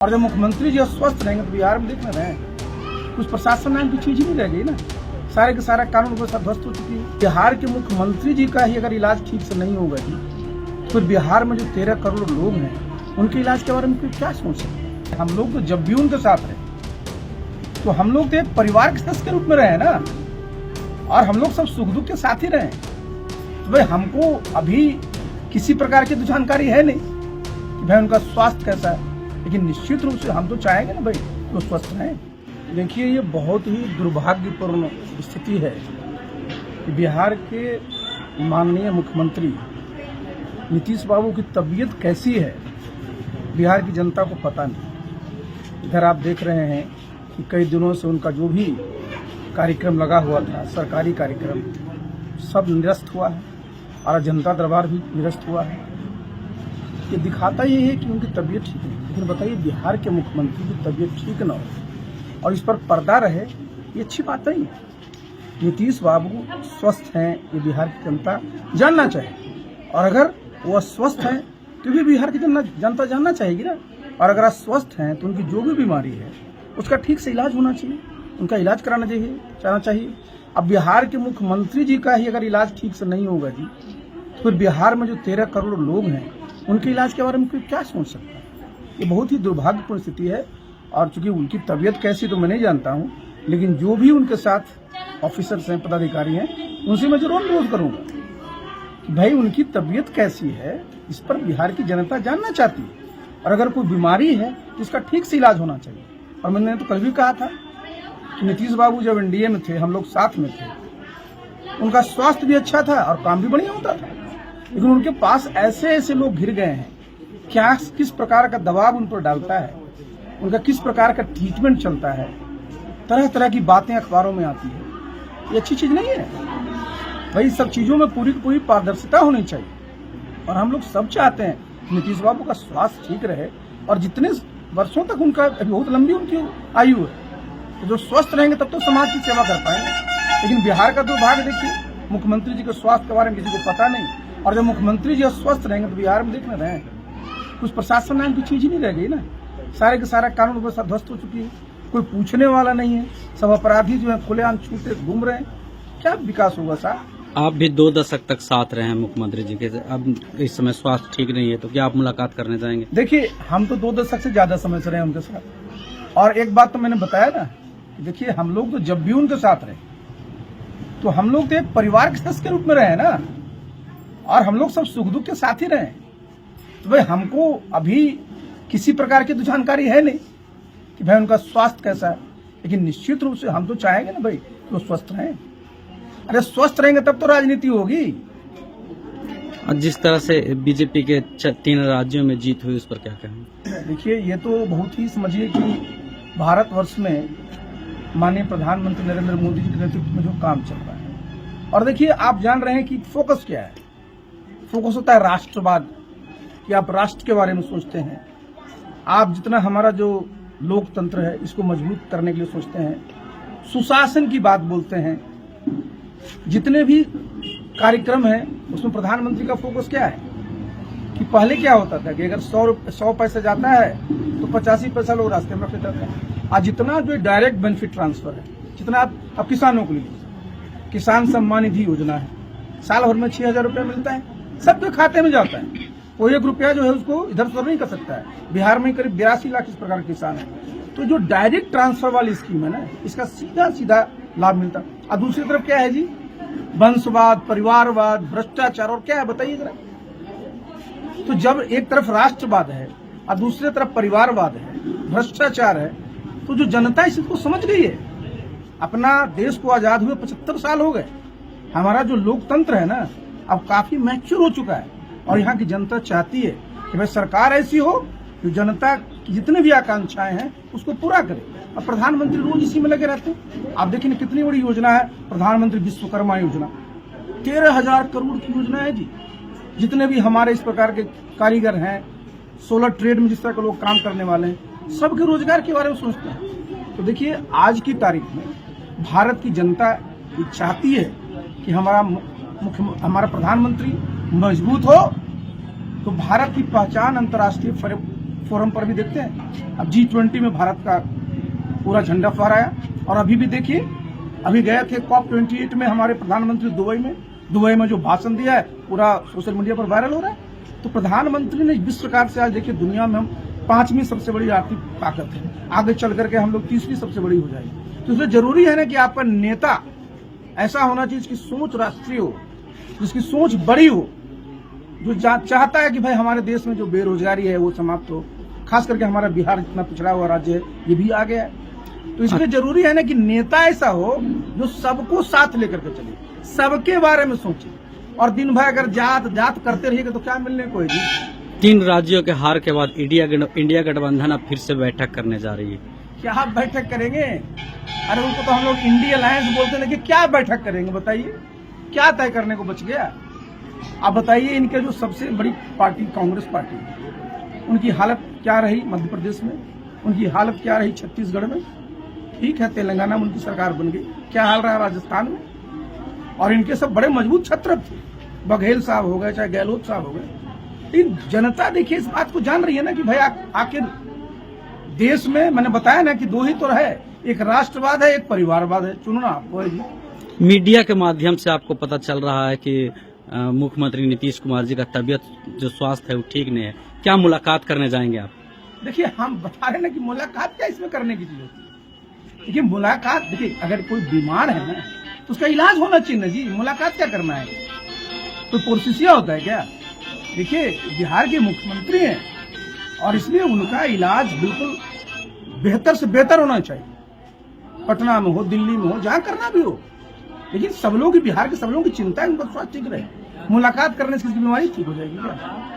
और जब मुख्यमंत्री जी स्वस्थ रहेंगे तो बिहार में देख ना रहे कुछ प्रशासन नाम की चीज ही नहीं रह गई ना। सारे के सारा कानून व्यवस्था ध्वस्त हो चुकी है। बिहार के मुख्यमंत्री जी का ही अगर इलाज ठीक से नहीं होगा जी तो बिहार में जो 13 करोड़ लोग हैं उनके इलाज के बारे में कोई क्या सोच सकते हैं। हम लोग तो जब भी उनके साथ रहे तो हम लोग तो एक परिवार के सदस्य के रूप में रहे ना, और हम लोग सब सुख दुख के साथ ही रहे। तो भाई हमको अभी किसी प्रकार की तो जानकारी है नहीं कि भाई उनका स्वास्थ्य कैसा है, लेकिन निश्चित रूप से हम तो चाहेंगे ना भाई तो स्वस्थ रहें। देखिए, ये बहुत ही दुर्भाग्यपूर्ण स्थिति है कि बिहार के माननीय मुख्यमंत्री नीतीश बाबू की तबीयत कैसी है बिहार की जनता को पता नहीं। इधर आप देख रहे हैं कि कई दिनों से उनका जो भी कार्यक्रम लगा हुआ था, सरकारी कार्यक्रम, सब निरस्त हुआ है और जनता दरबार भी निरस्त हुआ है। ये दिखाता ये है कि उनकी तबीयत ठीक नहीं। लेकिन बताइए, बिहार के मुख्यमंत्री की तबीयत ठीक न हो और इस पर पर्दा रहे, ये अच्छी बात नहीं है। नीतीश बाबू स्वस्थ हैं ये बिहार की जनता जानना चाहिए, और अगर वो स्वस्थ हैं तो भी बिहार की जनता जानना चाहेगी ना। और अगर अस्वस्थ हैं तो उनकी जो भी बीमारी है उसका ठीक से इलाज होना चाहिए, उनका इलाज कराना चाहिए। अब बिहार के मुख्यमंत्री जी का ही अगर इलाज ठीक से नहीं होगा जी तो फिर बिहार में जो 13 करोड़ लोग हैं उनके इलाज के बारे में कोई क्या सोच सकता है। ये बहुत ही दुर्भाग्यपूर्ण स्थिति है। और चूंकि उनकी तबीयत कैसी तो मैं नहीं जानता हूँ, लेकिन जो भी उनके साथ ऑफिसर्स हैं, पदाधिकारी हैं, उनसे मैं जरूर अनुरोध करूंगा कि भाई उनकी तबीयत कैसी है, इस पर बिहार की जनता जानना चाहती है। और अगर कोई बीमारी है तो इसका ठीक से इलाज होना चाहिए। और मैंने तो कल भी कहा था कि नीतीश बाबू जब एनडीए में थे, हम लोग साथ में थे, उनका स्वास्थ्य भी अच्छा था और काम भी बढ़िया होता था। लेकिन उनके पास ऐसे ऐसे लोग घिर गए हैं, क्या किस प्रकार का दबाव उन पर डालता है, उनका किस प्रकार का ट्रीटमेंट चलता है, तरह तरह की बातें अखबारों में आती है, ये अच्छी चीज नहीं है भाई। सब चीजों में पूरी पूरी पारदर्शिता होनी चाहिए। और हम लोग सब चाहते हैं नीतीश बाबू का स्वास्थ्य ठीक रहे, और जितने वर्षों तक उनका बहुत लंबी उनकी आयु है, तो जो स्वस्थ रहेंगे तब तो समाज की सेवा कर पाएंगे। लेकिन बिहार का दुर्भाग्य देखिए, मुख्यमंत्री जी के स्वास्थ्य के बारे में किसी को पता नहीं, और जब मुख्यमंत्री जी स्वस्थ रहेंगे तो बिहार में देख ना रहे कुछ प्रशासन नाम की चीज ही नहीं रह गई ना। सारे के सारा कानून व्यवस्था ध्वस्त हो चुकी है, कोई पूछने वाला नहीं है, सब अपराधी जो है खुलेआम छूटे घूम रहे हैं। क्या विकास होगा साहब? आप भी 2 दशक तक साथ रहे हैं मुख्यमंत्री जी के, अब इस समय स्वास्थ्य ठीक नहीं है तो क्या आप मुलाकात करने जाएंगे? देखिए, हम तो 2 दशक से ज्यादा समय से रहे उनके साथ। और एक बात तो मैंने बताया ना, देखिए हम लोग तो जब भी उनके साथ रहे तो हम लोग तो एक परिवार के सदस्य के रूप में रहे ना, और हम लोग सब सुख दुख के साथ ही रहे। तो भाई हमको अभी किसी प्रकार की तो जानकारी है नहीं कि भाई उनका स्वास्थ्य कैसा है, लेकिन निश्चित रूप से हम तो चाहेंगे ना भाई तो स्वस्थ रहें। अरे स्वस्थ रहेंगे तब तो राजनीति होगी। जिस तरह से बीजेपी के 3 राज्यों में जीत हुई, उस पर क्या कहेंगे? देखिए, ये तो बहुत ही समझिए कि भारतवर्ष में माननीय प्रधानमंत्री नरेंद्र मोदी जी के नेतृत्व में जो काम चल रहा है, और देखिए आप जान रहे हैं कि फोकस क्या है। फोकस होता है राष्ट्रवाद, कि आप राष्ट्र के बारे में सोचते हैं, आप जितना हमारा जो लोकतंत्र है इसको मजबूत करने के लिए सोचते हैं, सुशासन की बात बोलते हैं। जितने भी कार्यक्रम है उसमें प्रधानमंत्री का फोकस क्या है कि पहले क्या होता था कि अगर 100 पैसा जाता है तो 85 पैसा लोग रास्ते में रख देते हैं। आज जितना जो डायरेक्ट बेनिफिट ट्रांसफर है, जितना आप किसानों को लीजिए, किसान सम्मान निधि योजना है, साल भर में 6,000 रुपया मिलता है, सबके खाते में जाता है। कोई 1 रुपया जो है उसको इधर उधर नहीं कर सकता है। बिहार में करीब 82 लाख इस प्रकार के किसान है। तो जो डायरेक्ट ट्रांसफर वाली स्कीम है ना, इसका सीधा सीधा लाभ मिलता है। और दूसरी तरफ क्या है जी, वंशवाद, परिवारवाद, भ्रष्टाचार, और क्या है बताइए जरा। तो जब एक तरफ राष्ट्रवाद है और दूसरी तरफ परिवारवाद है, भ्रष्टाचार है, तो जो जनता इसको समझ गई है। अपना देश को आजाद हुए 75 साल हो गए, हमारा जो लोकतंत्र है ना अब काफी मैच्योर हो चुका है, और यहाँ की जनता चाहती है कि भाई सरकार ऐसी हो जो जनता की जितने भी आकांक्षाएं हैं उसको पूरा करे। अब प्रधानमंत्री रोज इसी में लगे रहते हैं। आप देखिए कितनी बड़ी योजना है प्रधानमंत्री विश्वकर्मा योजना, 13,000 करोड़ की योजना है जी। जितने भी हमारे इस प्रकार के कारीगर हैं, सोलर ट्रेड में जिस तरह के लोग काम करने वाले हैं, सबके रोजगार के बारे में सोचते हैं। तो देखिए, आज की तारीख में भारत की जनता चाहती है कि हमारा प्रधानमंत्री मजबूत हो, तो भारत की पहचान अंतर्राष्ट्रीय फोरम पर भी देखते हैं। अब G20 में भारत का पूरा झंडा फहराया, और अभी भी देखिए, अभी गए थे COP28 में हमारे प्रधानमंत्री दुबई में जो भाषण दिया है पूरा सोशल मीडिया पर वायरल हो रहा है। तो प्रधानमंत्री ने जिस प्रकार से आज देखिए, दुनिया में हम 5वीं सबसे बड़ी आर्थिक ताकत है, आगे चल करके हम लोग 30वीं सबसे बड़ी हो जाएगी। तो इसलिए जरूरी है ना कि आपका नेता ऐसा होना चाहिए जिसकी सोच राष्ट्रीय हो, जिसकी सोच बड़ी हो, जो चाहता है कि भाई हमारे देश में जो बेरोजगारी है वो समाप्त हो। खास करके हमारा बिहार इतना पिछड़ा हुआ राज्य है, ये भी आगे है। तो इसलिए जरूरी है ना कि नेता ऐसा हो जो सबको साथ लेकर के चले, सबके बारे में सोचे, और दिन भर अगर जात करते रहिएगा तो क्या मिलने को है जी। 3 राज्यों के हार के बाद इंडिया गठबंधन अब फिर से बैठक करने जा रही है। क्या बैठक करेंगे? अरे उनको तो हम लोग इंडिया अलायंस बोलते हैं, लेकिन क्या बैठक करेंगे बताइए, क्या तय करने को बच गया? आप बताइए, इनके जो सबसे बड़ी पार्टी कांग्रेस पार्टी, उनकी हालत क्या रही मध्य प्रदेश में, उनकी हालत क्या रही छत्तीसगढ़ में, ठीक है तेलंगाना में उनकी सरकार बन गई, क्या हाल रहा राजस्थान में? और इनके सब बड़े मजबूत छत्र थे, बघेल साहब हो गए चाहे गहलोत साहब हो गए। लेकिन जनता देखिए इस बात को जान रही है ना कि भाई आखिर देश में मैंने बताया ना कि 2 ही तो है, एक राष्ट्रवाद है, एक परिवारवाद है, चुनना आपको है जी। मीडिया के माध्यम से आपको पता चल रहा है कि मुख्यमंत्री नीतीश कुमार जी का तबियत जो स्वास्थ्य है वो ठीक नहीं है, क्या मुलाकात करने जाएंगे आप? देखिए, हम बता रहे हैं ना कि मुलाकात क्या इसमें करने की चीज होती है। देखिए मुलाकात, देखिए अगर कोई बीमार है ना तो उसका इलाज होना चाहिए ना जी, मुलाकात क्या करना है? कोई पोरसिसिया होता है क्या? देखिए बिहार के मुख्यमंत्री हैं और इसलिए उनका इलाज बिल्कुल बेहतर से बेहतर होना चाहिए, पटना में हो, दिल्ली में हो, जहाँ करना भी हो। लेकिन सब लोग, बिहार के सब लोगों की चिंता है उनका स्वास्थ्य ठीक रहे। मुलाकात करने से किसी की बीमारी ठीक हो जाएगी क्या?